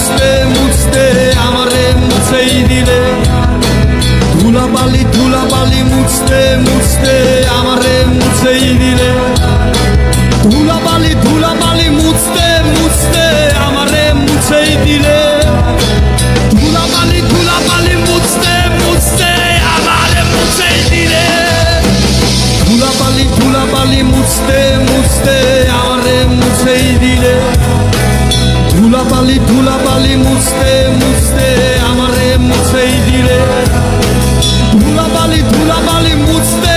মুছতে মুছতে আমারে মুছেই দিলে ধুলাবালি ধুলাবালি মুছতে মুছতে আমারে মুছেই দিলে ধুলাবালি ধুলাবালি মুছতে মুছতে আমারে মুছেই দিলে ধুলাবালি ধুলাবালি মুছতে মুছতে আমারে মুছেই দিলে ধুলাবালি ধুলাবালি মুছতে মুছতে আমারে মুছেই দিলে ধুলাবালি ধুলাবালি মুছতে মুছতে আমারে মুছেই দিলে ধুলাবালি ধুলাবালি মুছতে